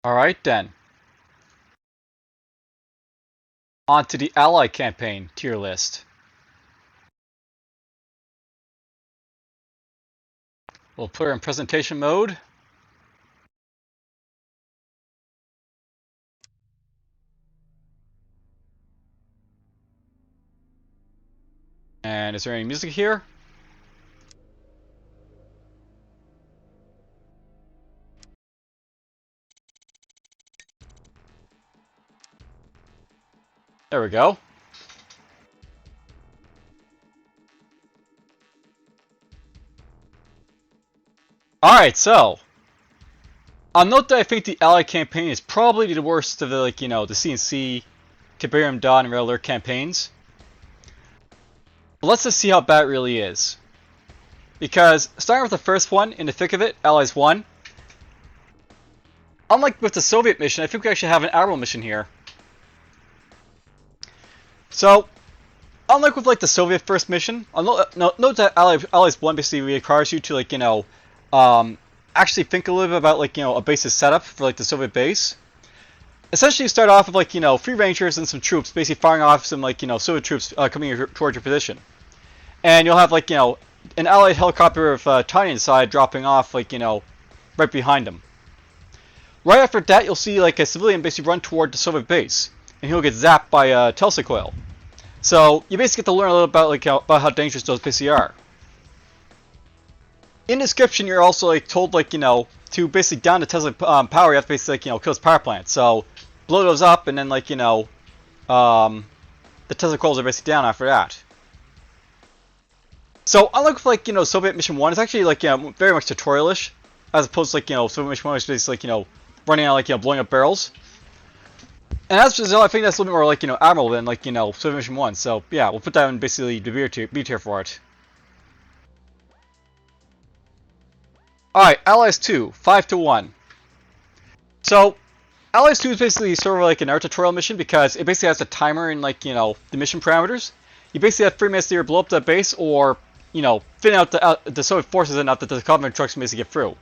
Alright then. On to the Ally campaign tier list. We'll put her in presentation mode. And is there any music here? There we go. Alright, so I'll note that I think the Ally campaign is probably the worst of the the CNC, Tiberium Dawn, and Red Alert campaigns. But let's just see how bad it really is. Because starting with the first one, in the thick of it, Allies 1. Unlike with the Soviet mission, I think we actually have an Admiral mission here. So, unlike with the Soviet first mission, note that Allies 1 basically requires you to actually think a little bit about a base's setup for the Soviet base. Essentially, you start off with 3 Rangers and some troops, basically firing off some Soviet troops coming towards your position, and you'll have an Allied helicopter with Tiny inside dropping off right behind them. Right after that, you'll see a civilian basically run toward the Soviet base, and he'll get zapped by a Tulsa coil. So you basically get to learn a little about how dangerous those basically are. In the description, you're also told to basically down the Tesla power, you have to basically kill this power plant. So blow those up, and then the Tesla coils are basically down after that. So unlike with Soviet Mission 1, it's actually very much tutorialish, as opposed to Soviet Mission 1 is basically running out blowing up barrels. And as a result, I think that's a little bit more Admiral than Soviet Mission 1. So yeah, we'll put that in basically the B tier for it. Alright, Allies 2, 5-1. So Allies 2 is basically sort of an art tutorial mission because it basically has a timer in the mission parameters. You basically have 3 minutes to either blow up the base or thin out the Soviet forces enough that the Covenant trucks can basically get through.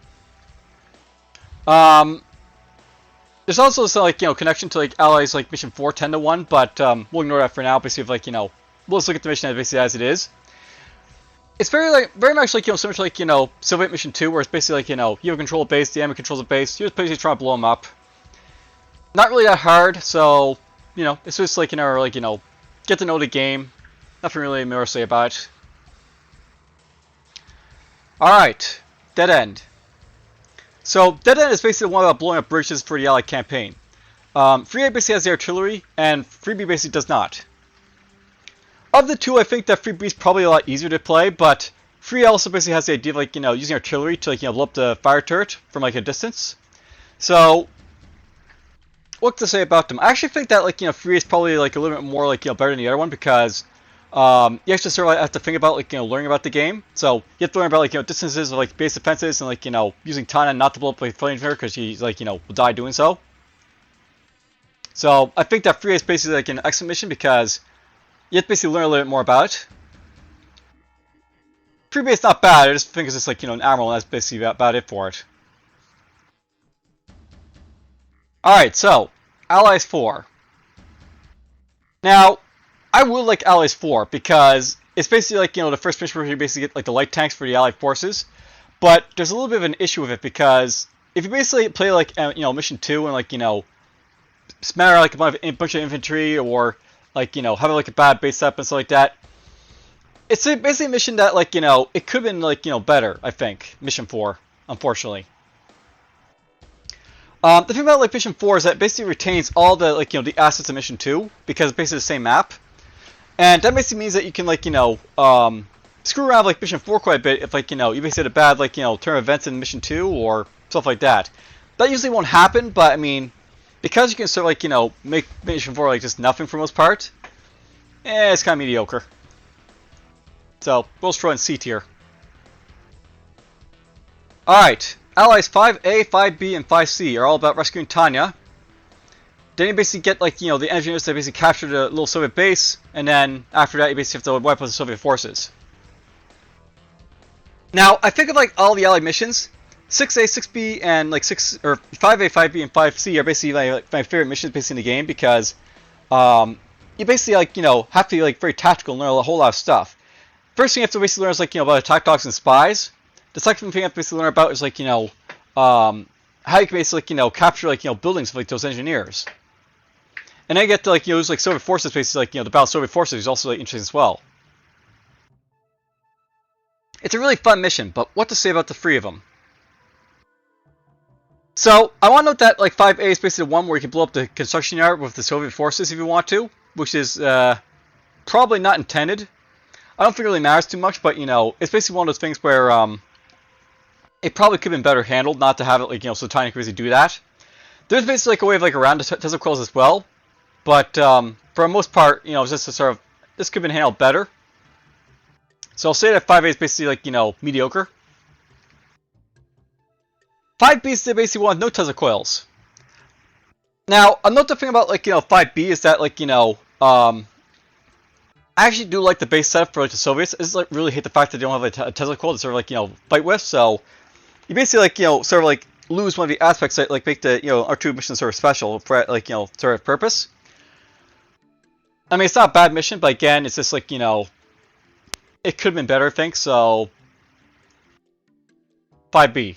There's also some connection to Allies Mission 4, 10-1, but we'll ignore that for now. Basically, we'll just look at the mission basically as it is. It's very much similar to Soviet Mission 2, where it's basically you have control of base, the enemy controls the base, you're just basically trying to blow them up. Not really that hard, so it's just get to know the game. Nothing really more to say about it. Alright, Dead End. So, Dead End is basically the one about blowing up bridges for the Allied campaign. 3A basically has the artillery, and 3B basically does not. Of the two, I think that 3B is probably a lot easier to play, but 3A also basically has the idea of using artillery to blow up the fire turret from a distance. So, what to say about them? I actually think that 3A is probably a little bit more better than the other one because you actually sort of have to think about learning about the game. So you have to learn about distances of base defenses and using Tana not to blow up flamethrower because she will die doing so. So I think that 3A is basically an excellent mission because you have to basically learn a little bit more about it. 3B is not bad. I just think it's just an Admiral, and that's basically about it for it. Alright, so Allies 4. Now, I would like Allies 4 because it's basically the first mission where you basically get the light tanks for the Allied forces. But there's a little bit of an issue with it because if you basically play Mission 2 and smatter a bunch of infantry or have a bad base setup and stuff like that, it's basically a mission that it could have been better, I think. Mission 4, unfortunately. The thing about Mission 4 is that it basically retains all the the assets of Mission 2 because it's basically the same map. And that basically means that you can screw around with Mission 4 quite a bit if you basically had a bad turn of events in Mission 2 or stuff like that. That usually won't happen, but I mean, because you can sort of make Mission 4 just nothing for the most part, it's kind of mediocre. So we'll just throw in C tier. Alright, Allies 5A, 5B, and 5C are all about rescuing Tanya. Then you basically get the engineers that basically capture the little Soviet base, and then after that you basically have to wipe out the Soviet forces. Now, I think of all the Allied missions, 6A, 6B, and like 5A, 5B, and 5C are basically my favorite missions basically in the game because you basically have to be very tactical and learn a whole lot of stuff. First thing you have to basically learn is about attack dogs and spies. The second thing you have to basically learn about is how you can basically capture buildings of those engineers. And then you get to use Soviet forces basically the battle of Soviet forces is also interesting as well. It's a really fun mission, but what to say about the three of them? So I want to note that 5A is basically the one where you can blow up the construction yard with the Soviet forces if you want to, which is probably not intended. I don't think it really matters too much, but it's basically one of those things where it probably could have been better handled not to have it so tiny crazy do that. There's basically a way of around the Tesla coils as well, but for the most part, just a sort of this could have been handled better. So I'll say that 5A is basically mediocre. 5B is basically one with no Tesla coils. Now, another thing about 5B is that I actually do like the base setup for the Soviets. I just really hate the fact that they don't have a Tesla coil to sort of fight with. So you basically sort of lose one of the aspects that make the R2 mission sort of special for sort of purpose. I mean, it's not a bad mission, but again, it's just it could have been better, I think. So 5B.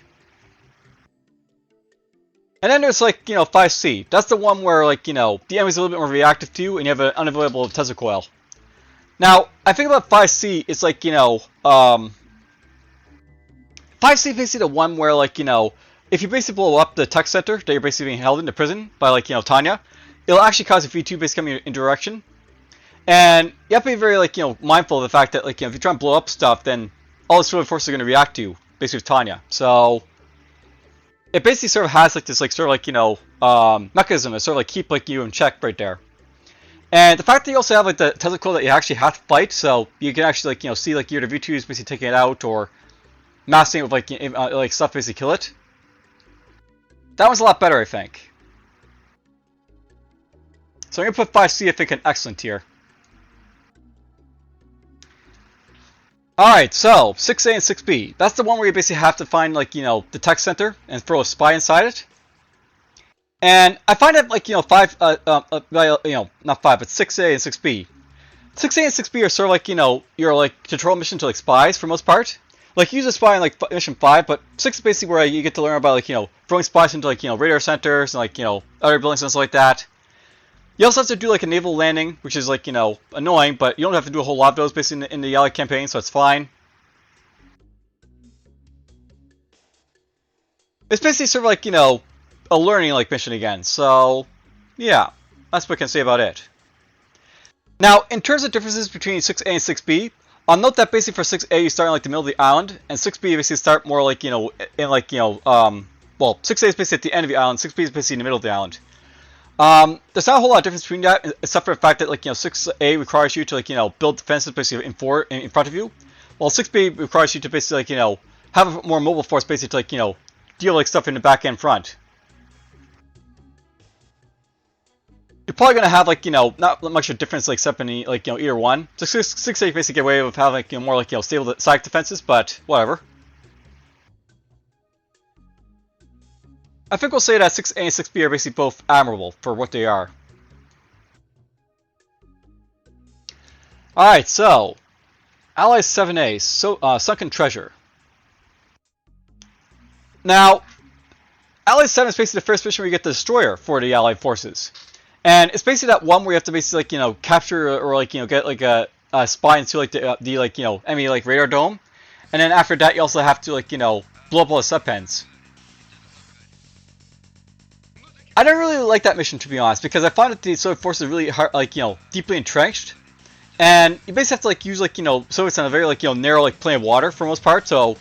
And then there's 5C. That's the one where the enemy's a little bit more reactive to you, and you have an unavailable Tesla coil. Now, I think about 5C, it's 5C is basically the one where if you basically blow up the tech center that you're basically being held in the prison by Tanya, it'll actually cause a V2 basically coming in direction. And you have to be very mindful of the fact that if you try and blow up stuff, then all the Soviet forces are going to react to you, basically with Tanya. So it basically sort of has this mechanism to sort of keep you in check right there. And the fact that you also have the Tesla coil that you actually have to fight, so you can actually see your V2s basically taking it out or massing it with stuff basically kill it. That one's a lot better, I think. So I'm gonna put 5C I think in excellent tier. Alright, so 6A and 6B. That's the one where you basically have to find the tech center and throw a spy inside it. And I find that not 5, but 6A and 6B. 6A and 6B are sort of your control mission to spies for the most part. You use a spy in mission 5, but 6 is basically where you get to learn about throwing spies into radar centers and other buildings and stuff like that. You also have to do a naval landing, which is annoying, but you don't have to do a whole lot of those basically in the Allied campaign, so it's fine. It's basically sort of a learning mission again. So yeah, that's what I can say about it. Now, in terms of differences between 6A and 6B, I'll note that basically for 6A you start in the middle of the island, and 6B you basically start more well, 6A is basically at the end of the island, 6B is basically in the middle of the island. There's not a whole lot of difference between that, except for the fact that 6A requires you to build defenses basically in front of you, while 6B requires you to basically have a more mobile force basically to deal with stuff in the back and front. You're probably gonna have not much of a difference except in either one. So 6A basically get away with having more stable side defenses, but whatever. I think we'll say that 6A and 6B are basically both admirable for what they are. Alright, so Allies 7A, Sunken Treasure. Now, Allies 7 is basically the first mission where you get the destroyer for the Allied forces. And it's basically that one where you have to basically capture or get a spy into the enemy radar dome, and then after that you also have to blow up all the subpens. I don't really like that mission, to be honest, because I find that the Soviet forces are really hard, deeply entrenched, and you basically have to use Soviets on a very narrow plane of water for the most part. So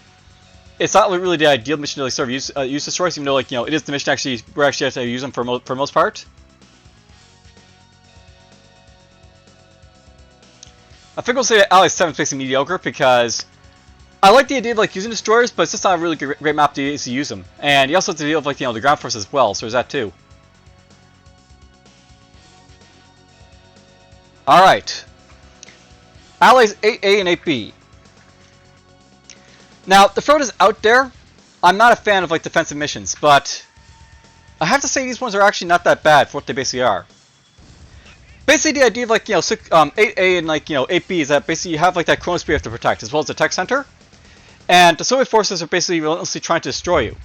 it's not really the ideal mission to sort of use destroyers, even though it is the mission actually we actually have to use them for the most part. I think we'll say that Allies 7 is basically mediocre because I like the idea of using destroyers, but it's just not a really great map to use them, and you also have to deal with the ground force as well. So there's that too. Alright. Allies 8A and 8B. Now, the front is out there. I'm not a fan of like defensive missions, but I have to say these ones are actually not that bad for what they basically are. Basically, the idea of like 8A and like 8B is that basically you have like that chronosphere you have to protect, as well as the tech center, and the Soviet forces are basically relentlessly trying to destroy you.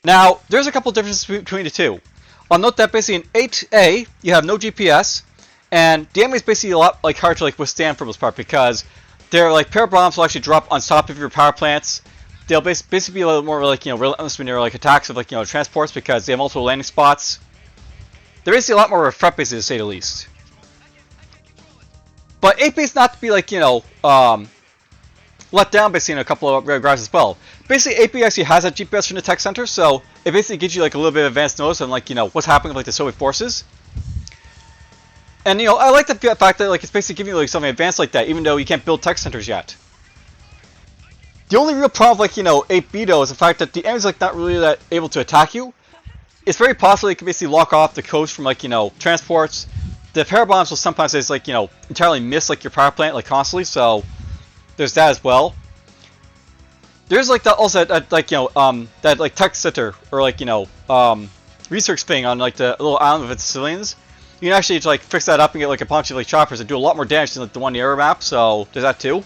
Now, there's a couple differences between the two. I'll note that basically in 8A you have no GPS, and the enemy is basically a lot like hard to like withstand for the most part because their like pair bombs will actually drop on top of your power plants. They'll basically be a little more like relentless when they're like attacks of like transports because they have multiple landing spots. They're basically a lot more of a threat, basically, to say the least. But 8B is not to be like let down basically in a couple of regards as well. Basically, 8B actually has a GPS from the tech center, so it basically gives you like a little bit of advanced notice on like what's happening with like the Soviet forces. And I like the fact that like it's basically giving you like something advanced like that, even though you can't build tech centers yet. The only real problem with like 8B though is the fact that the enemy's like not really that able to attack you. It's very possible they can basically lock off the coast from like transports. The power bombs will sometimes just like entirely miss like your power plant like constantly, so there's that as well. There's like also that like tech center or like research thing on like the little island with its civilians. You can actually like fix that up and get like a bunch of like choppers that do a lot more damage than like the one in the error map. So there's that too.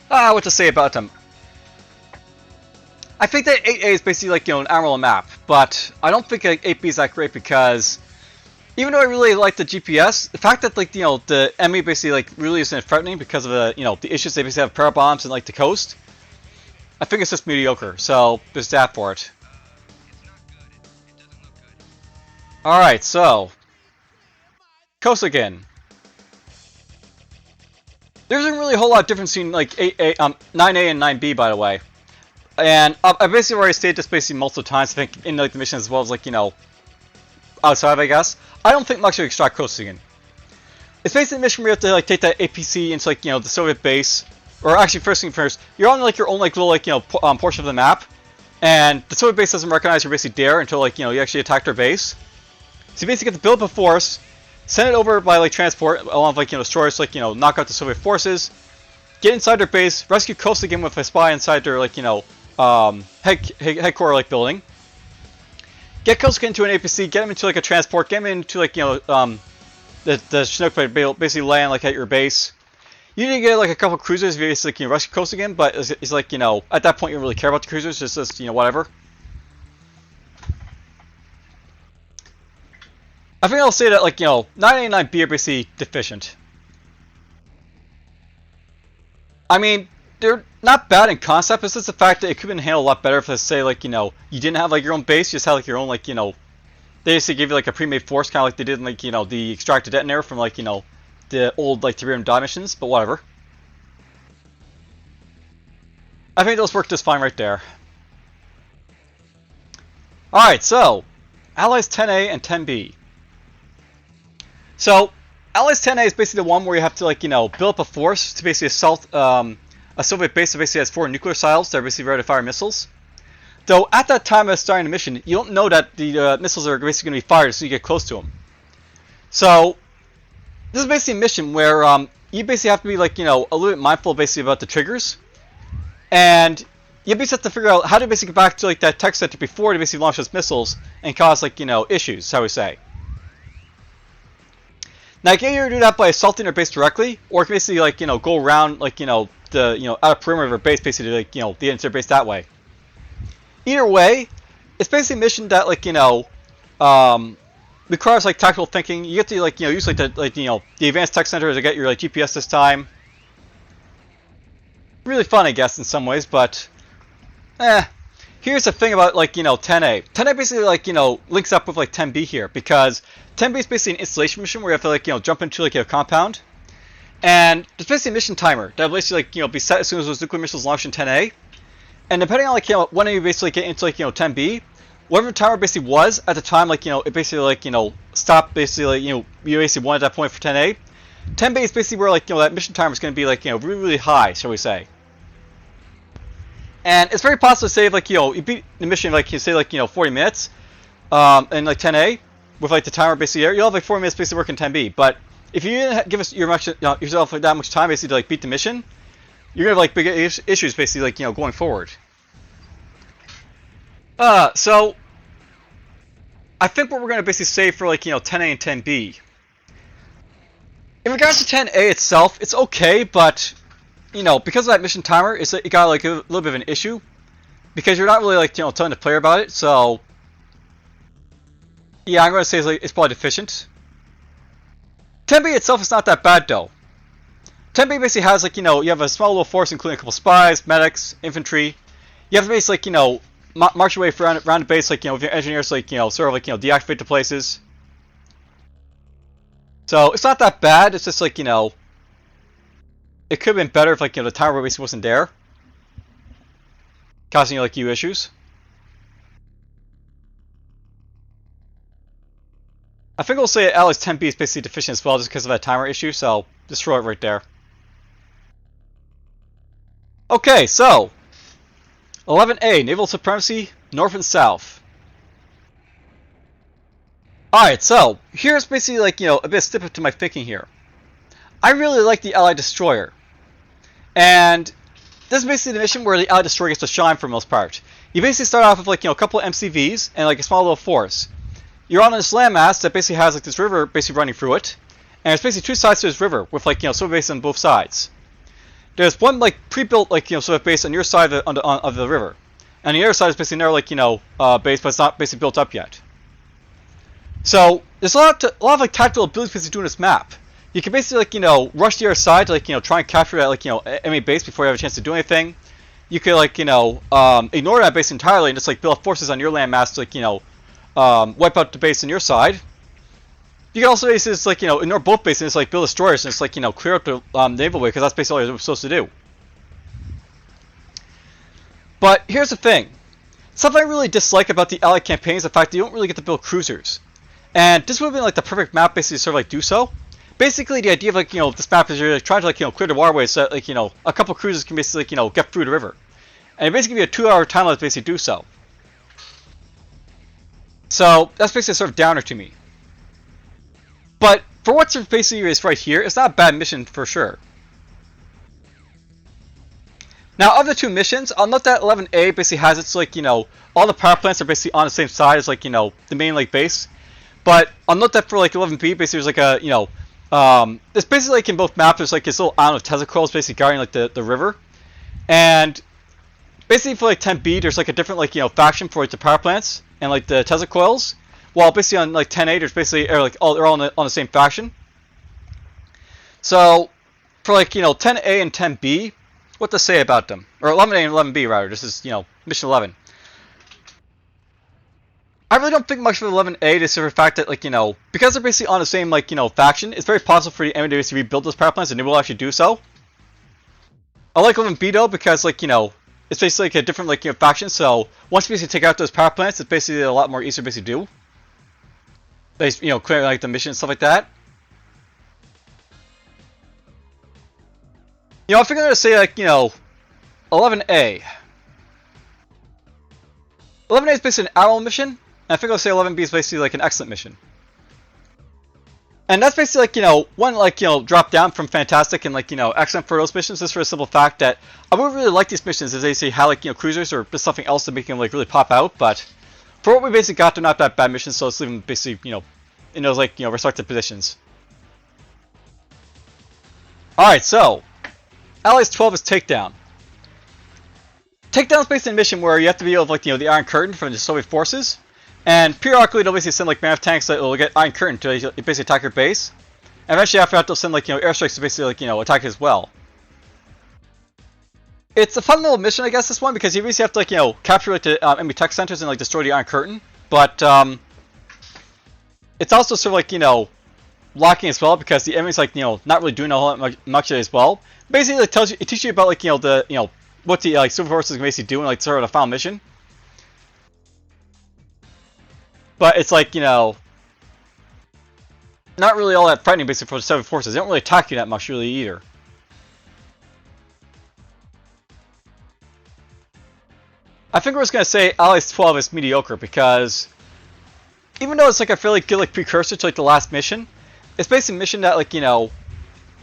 What to say about them? I think that 8A is basically like an admiral map, but I don't think like 8B is that great because even though I really like the GPS, the fact that like the enemy basically like really isn't threatening because of the the issues they basically have power bombs and like the coast, I think it's just mediocre. So there's that for it. All right, so coast again. There isn't really a whole lot of difference between like 9A and 9B, by the way. And I basically already stated this basically multiple times, I think, in like the mission as well as like outside, I guess. I don't think much of extract coasting in. It's basically a mission where you have to like take that APC into like the Soviet base, or actually first thing first, you're on like your own like little like portion of the map, and the Soviet base doesn't recognize you're basically there until like you actually attack their base. So you basically get to build up a force, send it over by like transport along with like destroyers to like knock out the Soviet forces, get inside their base, rescue coast again with a spy inside their like headquarter like building. Get Kosuke into an APC, get him into like a transport, get him into like the Chinook plane, basically land like at your base. You need to get like a couple cruisers if you basically rescue Kosuke again, but it's like at that point you don't really care about the cruisers, it's just whatever. I think I'll say that like 9A9B are basically deficient. I mean, they're not bad in concept. It's just the fact that it could have been handled a lot better if, let's say, like you didn't have like your own base, you just had like your own like they basically give you like a pre-made force, kind of like they did in like the extracted detonator from like the old like 3 dot missions. But whatever. I think those work just fine right there. All right, so Allies 10A and 10B. So Allies 10A is basically the one where you have to like build up a force to basically assault a Soviet base that basically has 4 nuclear silos that are basically ready to fire missiles. Though at that time of starting the mission, you don't know that the missiles are basically going to be fired as soon as you get close to them. So this is basically a mission where you basically have to be like a little bit mindful basically about the triggers, and you basically have to figure out how to basically get back to like that tech center before to basically launch those missiles and cause like issues, how we say. Now you can either do that by assaulting their base directly, or you can basically like go around like the outer perimeter of their base, basically like the entire base that way. Either way, it's basically a mission that like requires like tactical thinking. You get to like use like the advanced tech center to get your like GPS this time. Really fun, I guess, in some ways, but here's the thing about like 10A. 10A basically like links up with like 10B here, because 10B is basically an installation mission where you have to like jump into like a compound, and there's basically a mission timer that will basically like be set as soon as those nuclear missiles launch in 10A, and depending on like when you basically get into like 10B, whatever the timer basically was at the time, like it basically like stopped basically like you basically won at that point for 10A. 10B is basically where like that mission timer is going to be like really high, shall we say. And it's very possible to say like you beat the mission like say like 40 minutes in like 10A with like the timer basically there, you'll have like 40 minutes basically working 10B. But if you didn't give us yourself like that much time basically to like beat the mission, you're gonna have like big issues basically like going forward. So I think what we're gonna basically say for like 10A and 10B. In regards to 10A itself, it's okay, but because of that mission timer, it got like a little bit of an issue because you're not really like telling the player about it. So yeah, I'm gonna say it's probably deficient. 10B itself is not that bad though. 10B basically has like you have a small little force including a couple spies, medics, infantry. You have to basically like march your way around the base like with your engineers like sort of like deactivate the places. So it's not that bad. It's just like it could have been better if like the timer basically wasn't there, causing like issues. I think we'll say Alex 10B is basically deficient as well just because of that timer issue. So just throw it right there. Okay, so 11A, Naval Supremacy, North and South. Alright, so here's basically like, a bit of snippet to my thinking here. I really like the Allied Destroyer. And this is basically the mission where the Allied Destroyer gets to shine for the most part. You basically start off with like, a couple of MCVs and like a small little force. You're on this landmass that basically has like this river basically running through it. And there's basically two sides to this river with like, sort of base on both sides. There's one like pre-built like sort of base on your side of the river, and the other side is basically never like base, but it's not basically built up yet. So there's a lot of like tactical abilities basically doing this map. You can basically like rush the other side to like try and capture that like enemy base before you have a chance to do anything. You could like ignore that base entirely and just like build up forces on your landmass to like wipe out the base on your side. You can also basically just like ignore both bases and just like build destroyers and just like clear up the naval way because that's basically all you're supposed to do. But here's the thing. Something I really dislike about the Allied campaign is the fact that you don't really get to build cruisers. And this would have been like the perfect map basically to sort of like do so. Basically the idea of like this map is you're like, trying to like clear the waterways so that like a couple cruisers can basically like get through the river. And it basically give you a 2-hour time limit to basically do so. So that's basically sort of downer to me. But for what's basically is right here, it's not a bad mission for sure. Now, of the two missions, I'll note that 11A basically has its like all the power plants are basically on the same side as like the main like base. But I'll note that for like 11B, basically there's like a it's basically like in both maps there's like this little island of Tesla coils basically guarding like the river, and basically for like 10B there's like a different like faction for like the power plants and like the Tesla coils. While basically on like 10A, there's basically they're all on the same faction. So for like 10A and 10B, what to say about them? Or 11A and 11B rather. This is mission 11. I really don't think much of 11A, just for the fact that like because they're basically on the same like faction, it's very possible for the enemy to rebuild those power plants, and they will actually do so. I like 11B though because like it's basically like a different like faction. So once you basically take out those power plants, it's basically a lot more easier to basically do. They clear like the mission and stuff like that. I think I'm gonna say like 11A. 11A is basically an admiral mission, and I think I'll say 11B is basically like an excellent mission. And that's basically like one like drop down from fantastic and like excellent for those missions, just for a simple fact that I would really like these missions as they say how like cruisers or just something else to make them like really pop out, but for what we basically got, they're not that bad missions, so let's leave them basically in those like respective positions. Alright, so Allies 12 is Takedown. Takedown is basically a mission where you have to be able to like the Iron Curtain from the Soviet forces, and periodically they'll basically send like man of tanks that will get Iron Curtain to basically attack your base, and eventually after that they'll send like airstrikes to basically like attack it as well. It's a fun little mission, I guess, this one, because you basically have to like capture like the enemy tech centers and like destroy the Iron Curtain, but it's also sort of like locking as well because the enemy's like not really doing a whole lot much as well. Basically, it teaches you about like the what the like Soviet forces can basically do in like sort of the final mission. But it's like not really all that frightening basically for the Soviet forces. They don't really attack you that much really either. I think we're just gonna say Allies 12 is mediocre because even though it's like a fairly good like precursor to like the last mission, it's basically a mission that like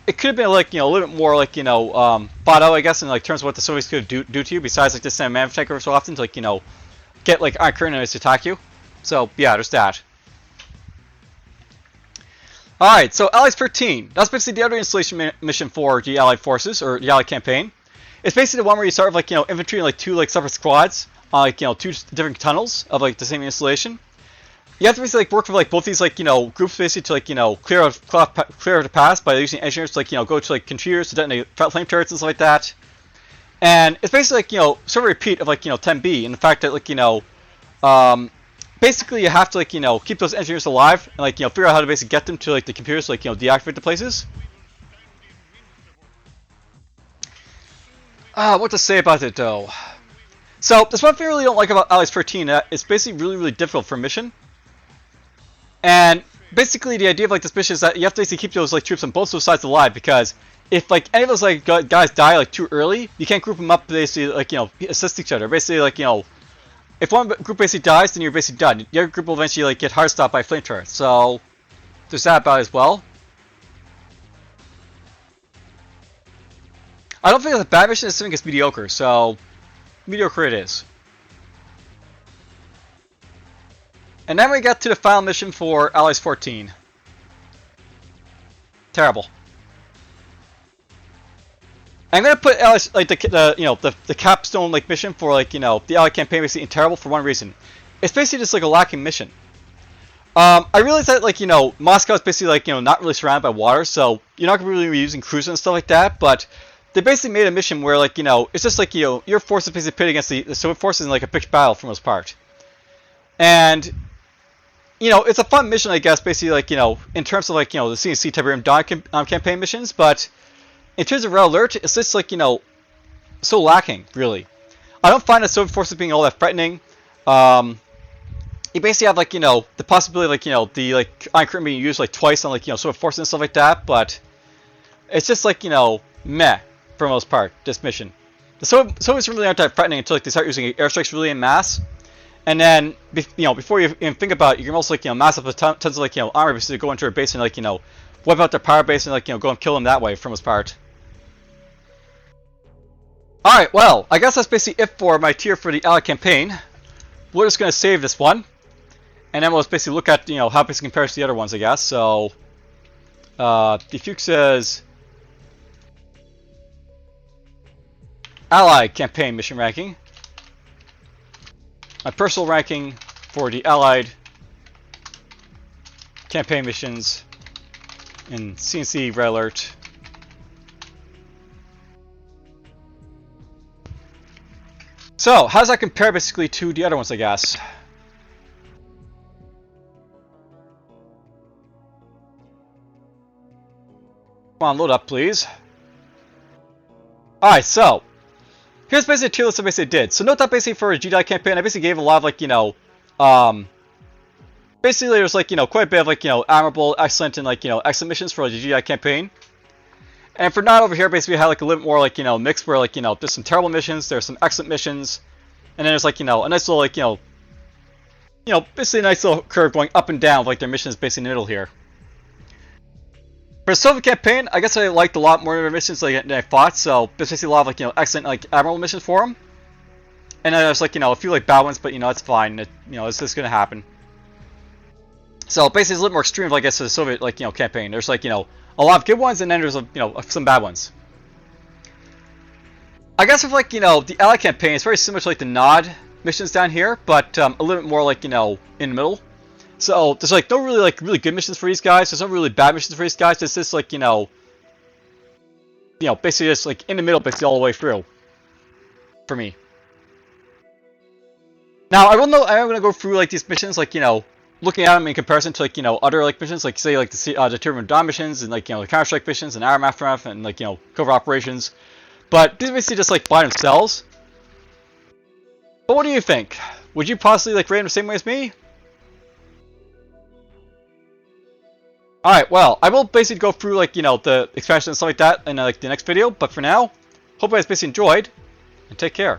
it could have been like, a little bit more like, thought out, I guess, in like terms of what the Soviets could do to you, besides like just sending man tanker so often to like, get like Iron Curtain enemies to attack you. So yeah, there's that. Alright, so Allies 13. That's basically the other installation mission for the Allied forces, or the Allied campaign. It's basically the one where you start with like, infantry and like 2 like separate squads on like, 2 different tunnels of like the same installation. You have to basically like work with like both these like, groups basically to like, clear out the pass by using engineers to like, go to like contributors to detonate flame turrets and stuff like that. And it's basically like, sort of a repeat of like, 10B, and the fact that like, basically you have to like, keep those engineers alive and like, figure out how to basically get them to like the computers to like, deactivate the places. What to say about it though? So there's one thing I really don't like about Allies 13. It's basically really difficult for a mission. And basically the idea of like this mission is that you have to basically keep those like troops on both those sides alive, because if like any of those like guys die like too early, you can't group them up basically like, assist each other. Basically like, if one group basically dies, then you're basically done. The other group will eventually like get hard stopped by flame turrets. So there's that about it as well. I don't think it's a bad mission. I think it's mediocre. So mediocre it is. And then we get to the final mission for Allies 14. Terrible. I'm gonna put Allies like the capstone like mission for like the Allied campaign basically in terrible for one reason. It's basically just like a lacking mission. I realize that like Moscow is basically like not really surrounded by water, so you're not gonna really be using cruisers and stuff like that. But they basically made a mission where like it's just like your forces basically pit against the Soviet forces in like a pitched battle for the most part. And it's a fun mission, I guess, basically like in terms of like the CNC Tiberium Dawn campaign missions, but in terms of Red Alert, it's just like so lacking, really. I don't find the Soviet forces being all that threatening. You basically have like the possibility of like the like Iron Curtain being used like twice on like Soviet forces and stuff like that, but it's just like meh for the most part. This mission, the Soviets really aren't that threatening until like they start using airstrikes really en masse, and then before you even think about it, you can also like mass up tons of like armor basically go into their base and like wipe out their power base and like go and kill them that way for the most part. Alright, well, I guess that's basically it for my tier for the Allied campaign. We're just going to save this one. And then we'll just basically look at, how it compares to the other ones, I guess. So, DFuxa's Allied campaign mission ranking. My personal ranking for the Allied campaign missions in CNC Red Alert. So, how does that compare basically to the other ones, I guess? Come on, load up, please. Alright, so here's basically a tier list I basically did. So note that basically for a GDI campaign, I basically gave a lot of like, basically there's like, quite a bit of like, admirable, excellent, and like, excellent missions for the GDI campaign. And for not over here, basically I had like a little bit more like, mix where like, there's some terrible missions, there's some excellent missions, and then there's like, a nice little like, basically a nice little curve going up and down with like their missions basically in the middle here. For the Soviet campaign, I guess I liked a lot more of their missions than I thought, so there's basically a lot of like, excellent like admirable missions for them. And then there's like, a few like bad ones, but it's fine, it's just gonna happen. So basically it's a little more extreme, I guess, to the Soviet like, campaign. There's like, a lot of good ones, and then there's some bad ones. I guess with like the Allied campaign, it's very similar to like the Nod missions down here, but a little bit more like in the middle. So there's like no really good missions for these guys. There's no really bad missions for these guys. It's just like basically just like in the middle, basically all the way through. For me. Now I'm gonna go through like these missions, like looking at them in comparison to like other like missions, like say like the Tiberium Dawn missions and like the Counter-Strike missions and Aftermath and like covert operations. But these are basically just like by themselves. But what do you think? Would you possibly like rate them the same way as me? Alright, well, I will basically go through like the expansion and stuff like that in like the next video. But for now, hope you guys basically enjoyed, and take care.